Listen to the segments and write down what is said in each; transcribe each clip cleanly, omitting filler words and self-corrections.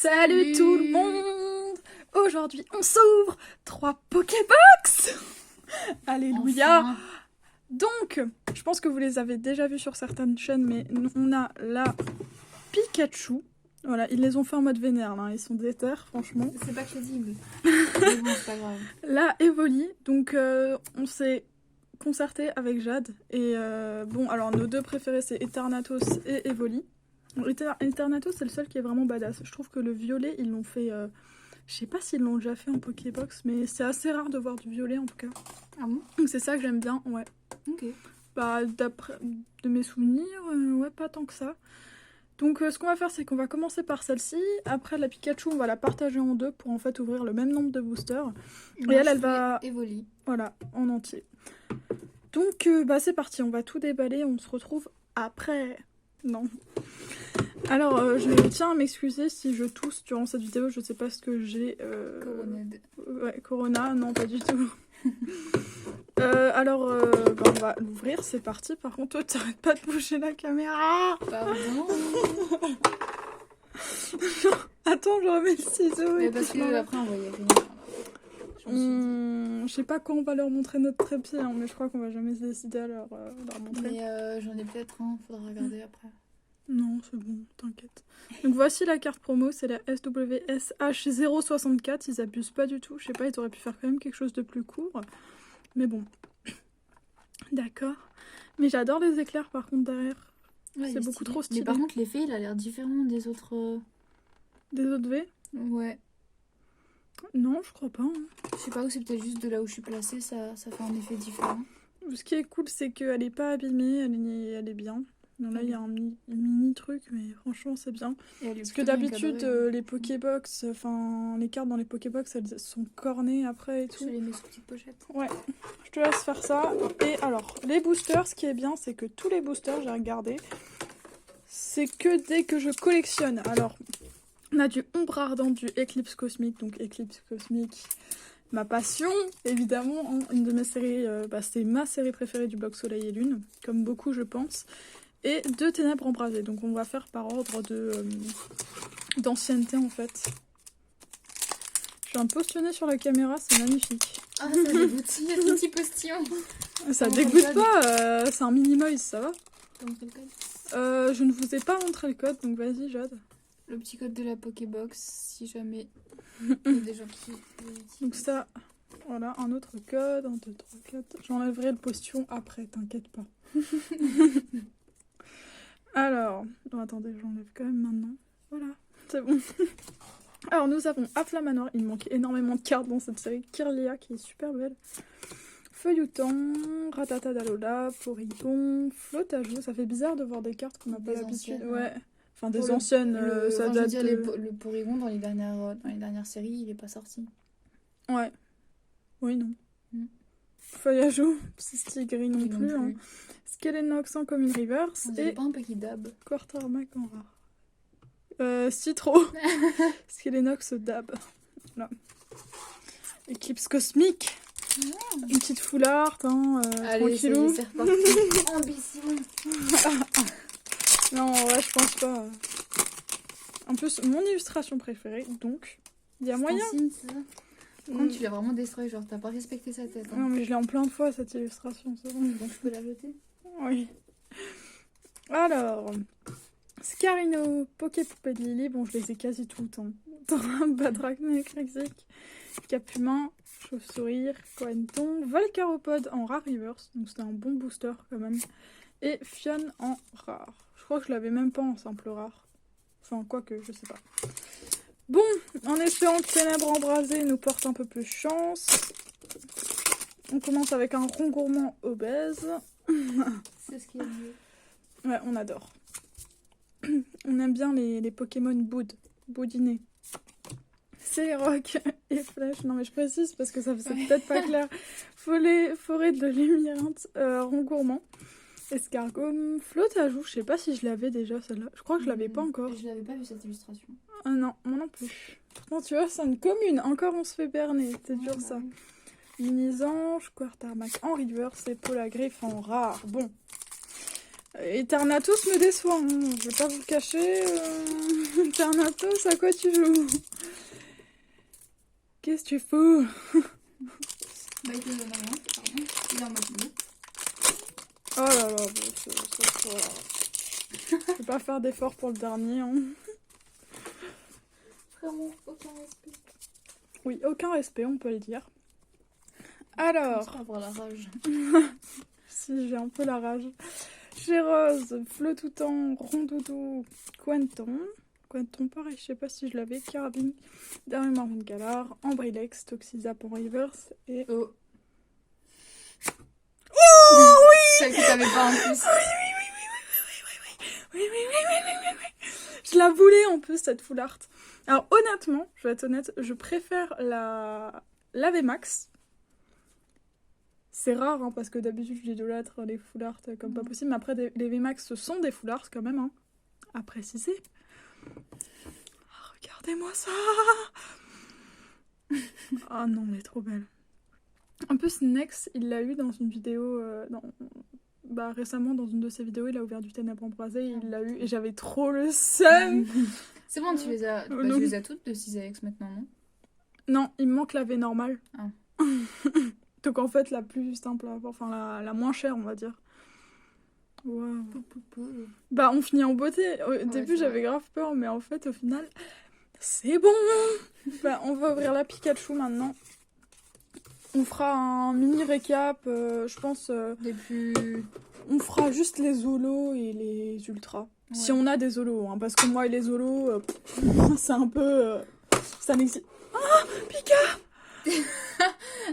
Salut tout le monde! Aujourd'hui, on s'ouvre 3 Pokébox! Alléluia! Enfin. Donc, je pense que vous les avez déjà vus sur certaines chaînes, mais on a la Pikachu. Voilà, ils les ont fait en mode vénère, là. Ils sont déter, franchement. C'est pas crédible. Mais bon, c'est pas grave. La Evoli, donc on s'est concerté avec Jade. Et bon, alors nos deux préférés, c'est Eternatus et Evoli. Eternatus, c'est le seul qui est vraiment badass. Je trouve que le violet, ils l'ont fait... je sais pas s'ils l'ont déjà fait en Pokébox, mais c'est assez rare de voir du violet en tout cas. Ah bon? Donc c'est ça que j'aime bien, ouais. Ok. Bah, d'après de mes souvenirs, ouais, pas tant que ça. Donc ce qu'on va faire, c'est qu'on va commencer par celle-ci. Après la Pikachu, on va la partager en deux pour en fait ouvrir le même nombre de boosters. Et elle va... Evoli. Voilà, en entier. Donc bah c'est parti, on va tout déballer, on se retrouve après. Non. Alors je tiens à m'excuser si je tousse durant cette vidéo, je sais pas ce que j'ai. Coronade. Ouais, Corona, non pas du tout. Alors bah, on va l'ouvrir, c'est parti. Par contre, toi t'arrêtes pas de bouger la caméra. Pardon. Attends, je remets le ciseau. Mais et parce tout que ça. après on voyait rien. Je sais pas quand on va leur montrer notre trépied, hein, mais je crois qu'on va jamais se décider à leur montrer. Mais j'en ai peut-être un, faudra regarder après. Non, c'est bon, t'inquiète. Donc voici la carte promo, c'est la SWSH064, ils abusent pas du tout. Je sais pas, ils auraient pu faire quand même quelque chose de plus court. Mais bon. D'accord. Mais j'adore les éclairs par contre derrière. Ouais, C'est il est beaucoup stylé. trop stylé. Mais par contre, l'effet il a l'air différent des autres. Des autres V? Ouais. Non, je crois pas. Hein. Je sais pas où c'est peut-être juste de là où je suis placée, ça fait un effet différent. Ce qui est cool, c'est qu'elle est pas abîmée, elle est bien. Donc là, il y a un mini truc, mais franchement, c'est bien. Parce que d'habitude, les Pokébox, enfin, les cartes dans les Pokébox, elles sont cornées après et tout. Je les mets sous petite pochette. Ouais, je te laisse faire ça. Et alors, les boosters, ce qui est bien, c'est que tous les boosters, j'ai regardé, c'est que dès que je collectionne. Alors, on a du Ombre Ardent, du Éclipse Cosmique, donc Éclipse Cosmique, ma passion, évidemment, hein. Une de mes séries, c'est ma série préférée du bloc Soleil et Lune, comme beaucoup, je pense. Et 2 Ténèbres Embrasées, donc on va faire par ordre d'ancienneté, en fait. Je suis un postillonner sur la caméra, c'est magnifique. Ah, ça dégoûte, il y a des petits postillons. Ça Comment dégoûte ça, pas, c'est un mini-moise, ça va? T'as montré le code? Je ne vous ai pas montré le code, donc vas-y, Jade. Le petit code de la Pokébox, si jamais il y a des gens qui l'utilisent. Donc ça, voilà, un autre code, 1, 2, 3, 4. J'enlèverai le postillon après, t'inquiète pas. Alors, non, attendez, j'enlève quand même maintenant. Voilà, c'est bon. Alors, nous avons Afflamanoir, il manque énormément de cartes dans cette série. Kirlia, qui est super belle. Feuilleton, Ratata d'Alola, Porygon, Flottageau. Ça fait bizarre de voir des cartes qu'on n'a pas Des l'habitude. anciennes, Ouais. Enfin, des Pour anciennes, ça enfin, je veux date dire, de... le Porygon dans les dernières séries, il est pas sorti. Ouais. Oui, non. Mm. Feuillageau, Psystigris non Lui plus. Hein. Skelenox en commune reverse. On Et dirait pas un Pokéball. Quartermac en rare. Citro. Skelenox dab. Voilà. Eclipse cosmique. Une petite foulard, hein, Allez, tranquillou. c'est reparti. Ambition. Non, ouais, je pense pas. En plus, mon illustration préférée, donc, il y a moyen. Stencil, c'est ça. Par contre, tu l'as vraiment destroy, genre t'as pas respecté sa tête. Non, Hein. mais je l'ai en plein de fois, cette illustration, c'est bon. Donc je peux la jeter. Oui. Alors, Scarino, Poképoupée de Lily, bon, je les ai quasi toutes. Hein. Badragna, Crixic, Capumin, Chauve-Sourire, Coenton, Volcaropode en rare reverse, donc c'était un bon booster quand même. Et Fion en rare. Je crois que je l'avais même pas en simple rare. Enfin, quoique, je sais pas. Bon, en espérant que Ténèbres Embrasées nous porte un peu plus chance. On commence avec un rond gourmand obèse. C'est ce qui est mieux. Ouais, on adore. On aime bien les Pokémon boudinés. C'est rock et flèche. Non mais je précise parce que ça c'est peut-être pas clair. Forêt de Lumiérante, rond gourmand. Escargot, Flottageau, je sais pas si je l'avais déjà celle-là. Je crois que je l'avais pas encore. Je l'avais pas vu cette illustration. Ah non, moi non plus. Pourtant tu vois, c'est une commune. Encore on se fait berner, c'est dur bah ça. oui. Minisange, Quartermac en reverse et Polagriffe en rare. Bon. Eternatus me déçoit, hein. Je vais pas vous le cacher. Eternatus, à quoi tu joues? Qu'est-ce que tu fous? Bah, il te donne rien, pardon. Il est en mode bleu. Oh là là, voilà. Je vais pas faire d'effort pour le dernier. Hein. Vraiment, aucun respect. Oui, aucun respect, on peut le dire. Alors. On va avoir la rage. Si, j'ai un peu la rage. J'ai Rose, Flottoutan, Rondoudou, Quenton. Quenton, pareil, je sais pas si je l'avais. Carabine, Dernier Marron de Galar, Ambrilex, Toxizap en reverse et. Oh! Oh oui! Celle que t'avais pas en plus. Oui. Je la voulais en plus, cette full art. Alors honnêtement, je vais être honnête, je préfère la VMAX. C'est rare, hein, parce que d'habitude, j'idolâtre les full art comme pas possible. Mais après, les VMAX, ce sont des full art quand même, hein, à préciser. Oh, regardez-moi ça! Oh non, elle est trop belle. En plus, Nex, il l'a eu dans une vidéo... récemment, dans une de ses vidéos, il a ouvert du Ténèbres embrasé, il l'a eu, et j'avais trop le seum. C'est bon, tu les as, tu les as toutes de 6AX maintenant, non? Non, il me manque la V normale. Ah. Donc en fait, la plus simple à avoir, enfin la moins chère, on va dire. Wow. Bah, on finit en beauté. Au début, j'avais grave peur, mais en fait, au final, c'est bon. Bah, on va ouvrir la Pikachu maintenant. On fera un mini récap, je pense. Des plus... On fera juste les holos et les ultras. Ouais. Si on a des holos, hein, parce que moi et les holos, c'est un peu... ça n'existe... Ah, Pika.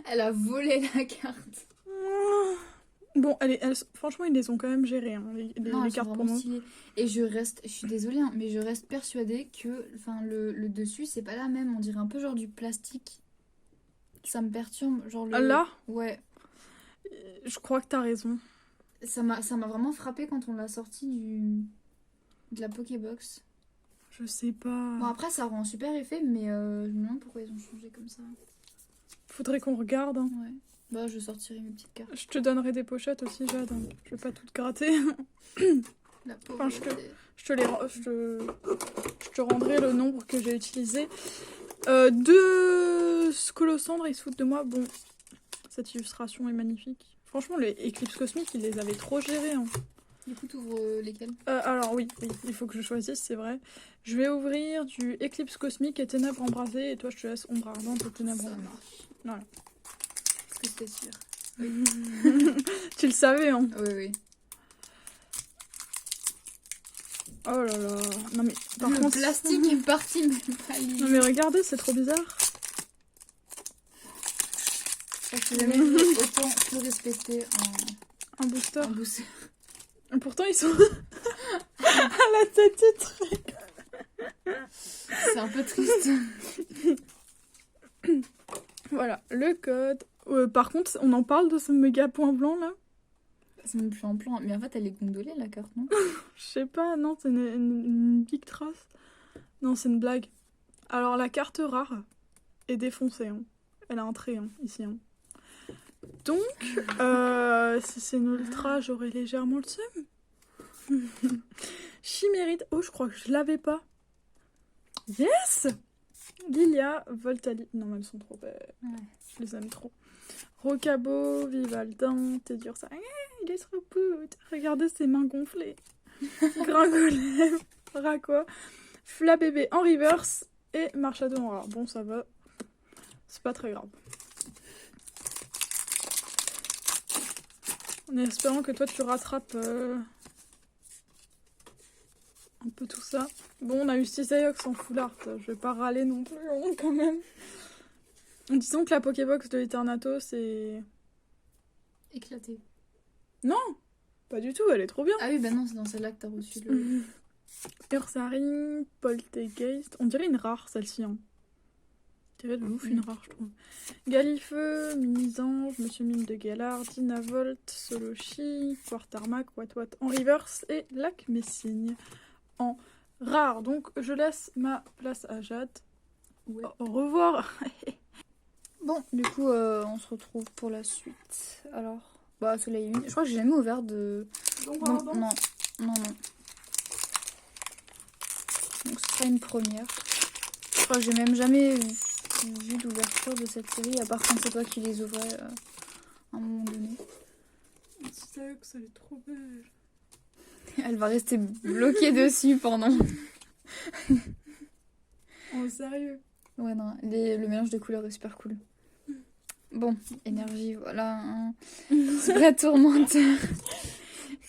Elle a volé la carte. Bon, franchement, ils les ont quand même gérés, hein, les cartes promo. Et je suis désolée, hein, mais je reste persuadée que le dessus, c'est pas la même. On dirait un peu genre du plastique. Ça me perturbe. Genre Là ? Ouais. Je crois que t'as raison. Ça m'a vraiment frappé quand on l'a sorti de la Pokébox. Je sais pas. Bon, après, ça rend un super effet, mais je me demande pourquoi ils ont changé comme ça. Faudrait qu'on regarde. Hein. Ouais. Bah, je sortirai mes petites cartes. Je te donnerai des pochettes aussi, Jade. Hein. Je vais pas toutes gratter. La pauvre. Enfin, je te rendrai le nombre que j'ai utilisé. Deux Scolosandres, ils se foutent de moi. Bon, cette illustration est magnifique. Franchement, les Éclipses Cosmiques, ils les avaient trop gérés. Hein. Du coup, t'ouvres lesquels? Alors oui, il faut que je choisisse, c'est vrai. Je vais ouvrir du Éclipse Cosmique et Ténèbres embrasées, et toi, je te laisse Ombre Ardente et Ténèbres Ça embrasées. marche. Voilà. Est-ce que c'était sûr? Oui. Tu le savais, hein? Oui. Oh là là. Non mais, par le contre... plastique est parti, mais pas lui. Non mais regardez, c'est trop bizarre. Je n'ai jamais vu autant tout respecter un booster. Un booster. Pourtant, ils sont à la tête titrée. C'est un peu triste. Voilà, le code. Par contre, on en parle de ce méga point blanc là? C'est même plus en plan. Mais en fait, elle est gondolée la carte, non? Je sais pas, non, c'est une big trace. Non, c'est une blague. Alors, la carte rare est défoncée. Hein. Elle a un trait hein, ici. Hein. Donc, si c'est une ultra, j'aurais légèrement le seum. Chimérite. Oh, je crois que je l'avais pas. Yes! Lilia, Voltali. Non, mais elles sont trop belles. Ouais. Je les aime trop. Rocabo, Vivaldin, t'es dur ça. Il est trop pute. Regardez ses mains gonflées. Gringolem, Raqua, Flabébé en reverse et Marchado en rare. Bon, ça va. C'est pas très grave. En espérant que toi tu rattrapes un peu tout ça. Bon, on a eu 6 Ayox en full art. Je vais pas râler non plus, hein, quand même. Disons que la Pokébox de Eternato, c'est... Éclaté. Non, pas du tout, elle est trop bien. Ah oui, bah non, c'est dans celle-là que t'as reçu le... Ursaring, Poltergeist. On dirait une rare, celle-ci. Hein. On dirait de ouf une rare, je trouve. Galifeu, Minisange, Monsieur Mime de Galar, Dinavolt, Solochi, Quartarmac, Watwat en reverse et Lac Messigne en rare. Donc, je laisse ma place à Jade. Ouais. Au revoir. Bon, du coup, on se retrouve pour la suite. Alors, bah, Soleil Lune. Je crois que j'ai jamais ouvert de... Non, non, Non, non. Donc ce sera une première. Je crois que j'ai même jamais vu d'ouverture de cette série, à part quand c'est toi qui les ouvrais à un moment donné. C'est vrai que ça est trop belle. Elle va rester bloquée dessus pendant... Oh, sérieux? Ouais, non, le mélange de couleurs est super cool. Bon, énergie, voilà. Spray tourmenteur.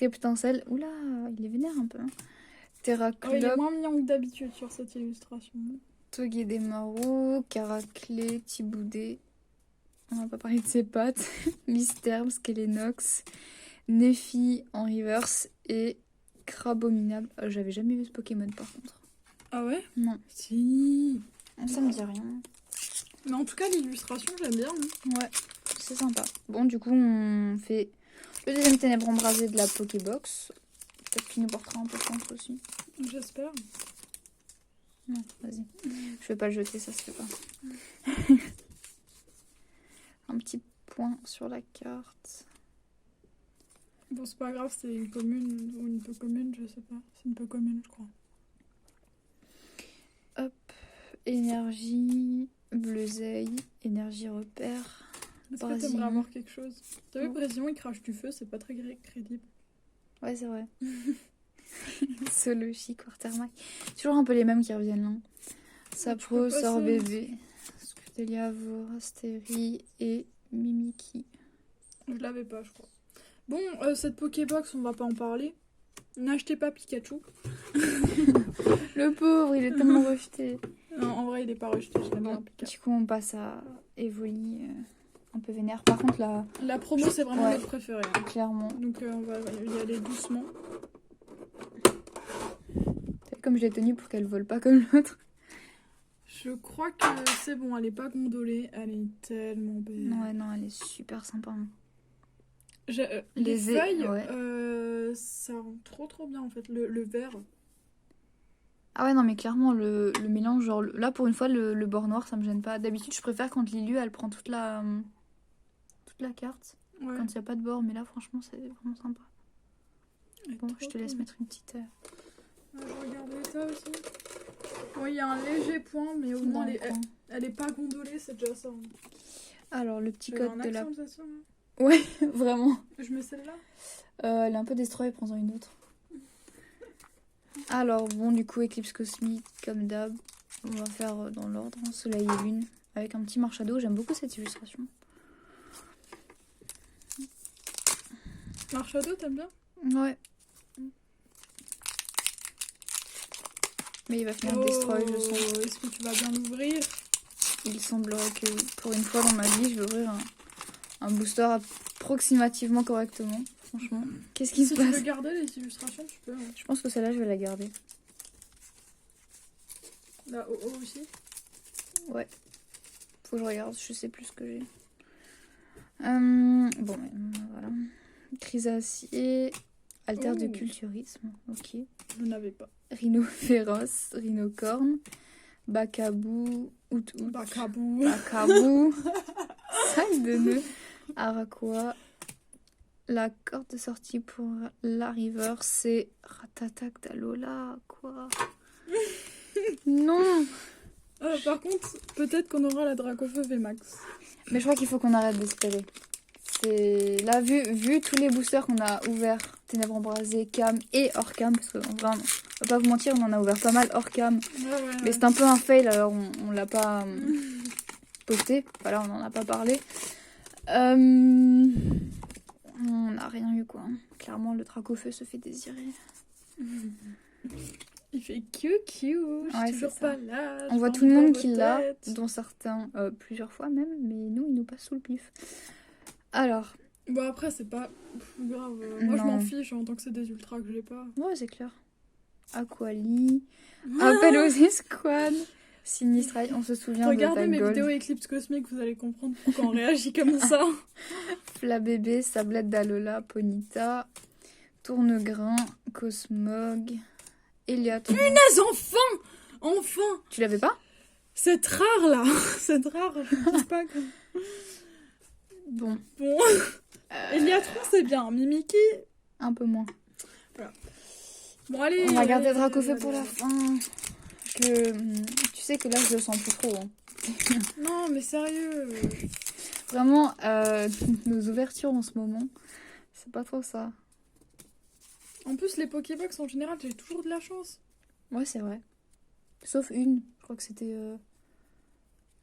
Reptincelle. Oula, il est vénère un peu. Oh, il Terraclope. est moins mignon que d'habitude sur cette illustration. Togedemaru, Caraclé, Tiboudé. On va pas parler de ses pattes. Mystère, Skelenox, Nephi en reverse et Crabominable. J'avais jamais vu ce Pokémon par contre. Ah ouais? Non. Si. Ça me dit rien. Mais en tout cas, l'illustration, j'aime bien. Ouais, c'est sympa. Bon, du coup, on fait le deuxième ténèbre embrasé de la Pokébox. Peut-être qu'il nous portera un peu de chance aussi. J'espère. Non, vas-y. Je vais pas le jeter, ça se fait pas. Un petit point sur la carte. Bon, c'est pas grave, c'est une commune ou une peu commune, je sais pas. C'est une peu commune, je crois. Hop, énergie, bleuseille, énergie repère. Est-ce que Brésilien. t'aimerais avoir quelque chose? T'as vu, Ouais. Brésilien, il crache du feu, c'est pas très crédible. Ouais, c'est vrai. Solochi, Quartermac. Toujours un peu les mêmes qui reviennent là. Sapro, peux pas Sorbébé, Scudelia, Vorasteri et Mimiki. Je l'avais pas, je crois. Bon, cette Pokébox, on va pas en parler. N'achetez pas Pikachu. Le pauvre, il est tellement rejeté. Non, en vrai, il est pas rejeté, je l'aime bien, Bon, Pikachu. du coup, on passe à Evoli, un peu vénère. Par contre, là, La promo, c'est vraiment Ouais. notre préféré. Hein. clairement, Donc, on va y aller doucement. comme je l'ai tenue pour qu'elle vole pas comme l'autre. Je crois que c'est bon, elle est pas gondolée. Elle est tellement belle. Ouais, non, elle est super sympa. Hein. Les Les feuilles, ouais. ça rend trop bien en fait. Le vert. Ah ouais, non, mais clairement, le mélange, genre, là, pour une fois, le bord noir, ça me gêne pas. D'habitude, je préfère quand Lilu, elle prend toute la carte, Ouais. quand il n'y a pas de bord. Mais là, franchement, c'est vraiment sympa. Elle est Bon, trop je te laisse cool. mettre une petite... Je regarde ça aussi. Oui, il y a un léger point, mais au dans moins le coin. elle est pas gondolée, c'est déjà ça. Hein. Alors, le petit Je code mets de un la... accent de ça. Hein. Ouais, vraiment. Je mets celle-là. Elle est un peu destroy, prends-en une autre. Alors, bon, du coup, éclipse cosmique, comme d'hab. On va faire dans l'ordre, hein, soleil et lune. Avec un petit marshmallow, j'aime beaucoup cette illustration. Marshado, t'aimes bien? Ouais. Mais il va finir destroy, je sens. Est-ce que tu vas bien l'ouvrir? Il semblerait que pour une fois dans ma vie, je vais ouvrir un booster approximativement correctement. Franchement, qu'est-ce qui Si se tu veux passe? garder les illustrations, tu peux. Hein. Je pense que celle-là, je vais la garder. La OO aussi. Ouais. Faut que je regarde, je sais plus ce que j'ai. Bon, voilà. Chrysacier, alter de Oh. culturisme, ok. Je n'avais pas. Rhino féroce, rhinocorne, Bacabou, Out-Out, Bacabou. Bacabou, sac de nœud, Araquois. La corde de sortie pour la river, c'est Ratatak d'Alola, quoi. Non. Par contre, peut-être qu'on aura la Dracofeu VMAX. Mais je crois qu'il faut qu'on arrête d'espérer. C'est là, vu tous les boosters qu'on a ouverts, Ténèbres embrasées, Cam et hors Cam, parce qu'on va pas vous mentir, on en a ouvert pas mal hors Cam. Ouais. Mais c'est un peu un fail, alors on l'a pas posté. Voilà, on en a pas parlé. On n'a rien eu, quoi. Clairement, le Dracofeu se fait désirer. Il fait QQ, je suis Ouais, toujours c'est ça. pas là. On je voit prends tout le pas monde vos qui l'a, têtes. dont certains plusieurs fois même, mais nous, il nous passe sous le pif. Alors, Bon, après, c'est pas grave. Moi, je Non. m'en fiche en tant que c'est des ultras que j'ai pas. ouais, c'est clair. Aquali, Appel aux escouades, Sinistrail, on se souvient Regardez de mes ta vidéos Gold, Eclipse Cosmique, vous allez comprendre pourquoi on réagit comme ça. Flabébé, Sablette d'Alola, Ponita, Tournegrain, Cosmog, Eliatron. Mais enfin Tu l'avais pas? C'est rare, là. C'est rare, je ne dis pas que... Bon, Bon, Eliatron, c'est bien. Mimiki, un peu moins. Voilà. Bon, allez. On va garder allez, Dracofeu allez, pour la allez. fin. Tu sais que là, je le sens plus trop. Hein. Non, mais sérieux. Vraiment, nos ouvertures en ce moment, c'est pas trop ça. En plus, les Pokébox, en général, j'ai toujours de la chance. Ouais, c'est vrai. Sauf une. Je crois que c'était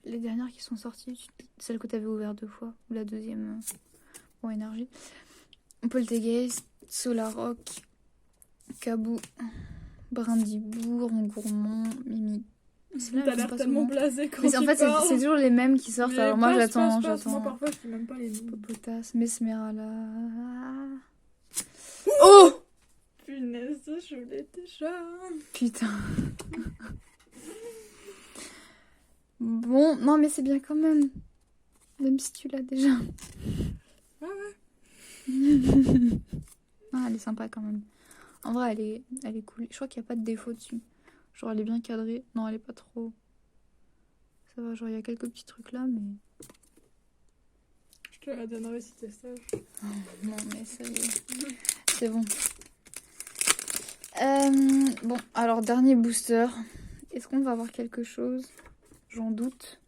les dernières qui sont sorties. Celle que t'avais ouverte 2 fois. Ou la deuxième pour énergie. Poltegeist, Solaroc, Kabou, Brindibou, Rangourmand, Mimi. C'est là, T'as je sais l'air pas tellement son nom. blasé quand Mais tu en fait, parles. c'est toujours les mêmes qui sortent. Mais Alors moi, passe. Moi, j'attends. parfois, je sais même pas les noms. Popotas, Mesmerala. Oh punaise, je l'ai déjà. Putain. Bon, non, mais c'est bien quand même. Même si tu l'as déjà. Ah ouais. Ah, elle est sympa quand même. En vrai, elle est cool. Je crois qu'il n'y a pas de défaut dessus. Genre, elle est bien cadrée. Non, elle est pas trop. Ça va, genre, il y a quelques petits trucs là, mais. Je te la donnerai si t'es sage. Non, mais ça y est. C'est bon. Bon, alors, dernier booster. Est-ce qu'on va avoir quelque chose? J'en doute.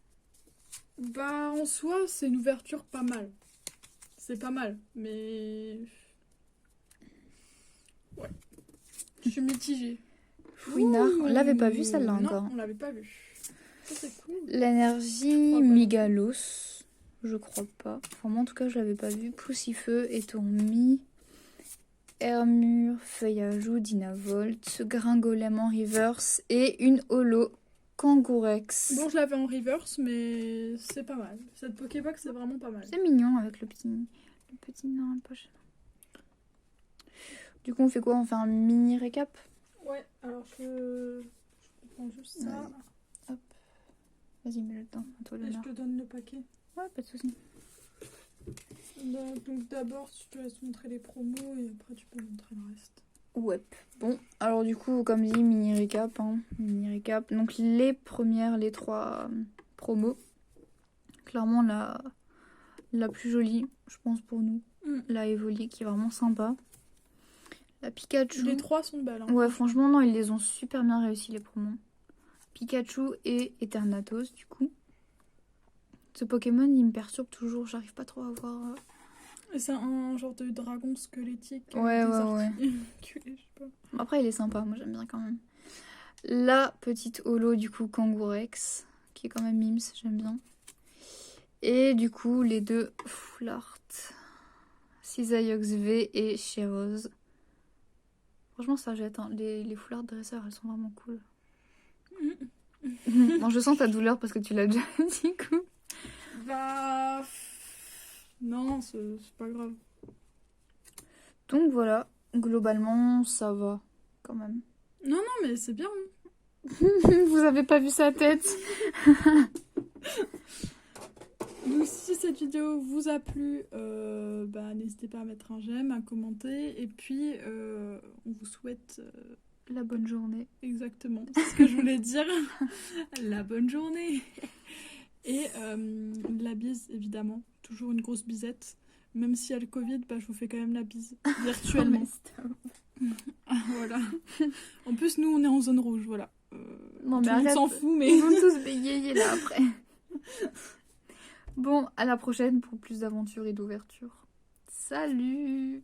Bah, en soi, c'est une ouverture pas mal. C'est pas mal, mais. Ouais. Je suis mitigée. Fouinard, on l'avait pas vu celle-là Non, encore. on l'avait pas vu. Ça, c'est cool. L'énergie crois pas. Migalos. Je crois pas. Enfin, moi, en tout cas, je l'avais pas vu. Poussifeu, Étourmi, Hermure, Feuillajou, Dynavolt, Gringolem en reverse et une holo Kangourex. Bon, je l'avais en reverse, mais c'est pas mal. Cette Pokébox, c'est vraiment pas mal. C'est mignon avec le petit dans la poche. Du coup, on fait quoi? On fait un mini récap? Ouais, alors je prends juste ça. Hop. Vas-y, mets-le dedans. À toi Et je l'honneur. te donne le paquet. Ouais, pas de soucis. Donc d'abord, je te laisse montrer les promos et après tu peux montrer le reste. Ouais. Bon, alors du coup, comme dit, mini récap. Hein. Mini récap. Donc les 3 promos. Clairement la plus jolie, je pense pour nous. La Evoli qui est vraiment sympa. La Pikachu. Les 3 sont belles. Hein. Ouais, franchement, non, ils les ont super bien réussi les promos. Pikachu et Eternatus, du coup. Ce Pokémon, il me perturbe toujours. J'arrive pas trop à voir. Et c'est un genre de dragon squelettique. Ouais, avec des ouais. articules, je sais pas. Après, il est sympa, moi j'aime bien quand même. La petite holo, du coup, Kangourex, qui est quand même mims, j'aime bien. Et du coup, les 2 Foulart, Cisaillux V et Chérose. Franchement, ça jette. Hein. Les foulards dresseurs, elles sont vraiment cool. Bon, je sens ta douleur parce que tu l'as déjà dit, coup. Bah. Non, c'est pas grave. Donc voilà, globalement, ça va quand même. Non, mais c'est bien. Vous avez pas vu sa tête? Donc si cette vidéo vous a plu, bah, n'hésitez pas à mettre un j'aime, à commenter. Et puis, on vous souhaite... La bonne journée. Exactement, c'est ce que je voulais dire. La bonne journée. Et la bise, évidemment. Toujours une grosse bisette. Même s'il y a le Covid, bah, je vous fais quand même la bise. Virtuellement. Voilà. En plus, nous, on est en zone rouge, voilà. Non, tout mais le monde arrête. s'en fout, mais... Ils vont tous bégayer là après. Bon, à la prochaine pour plus d'aventures et d'ouvertures. Salut!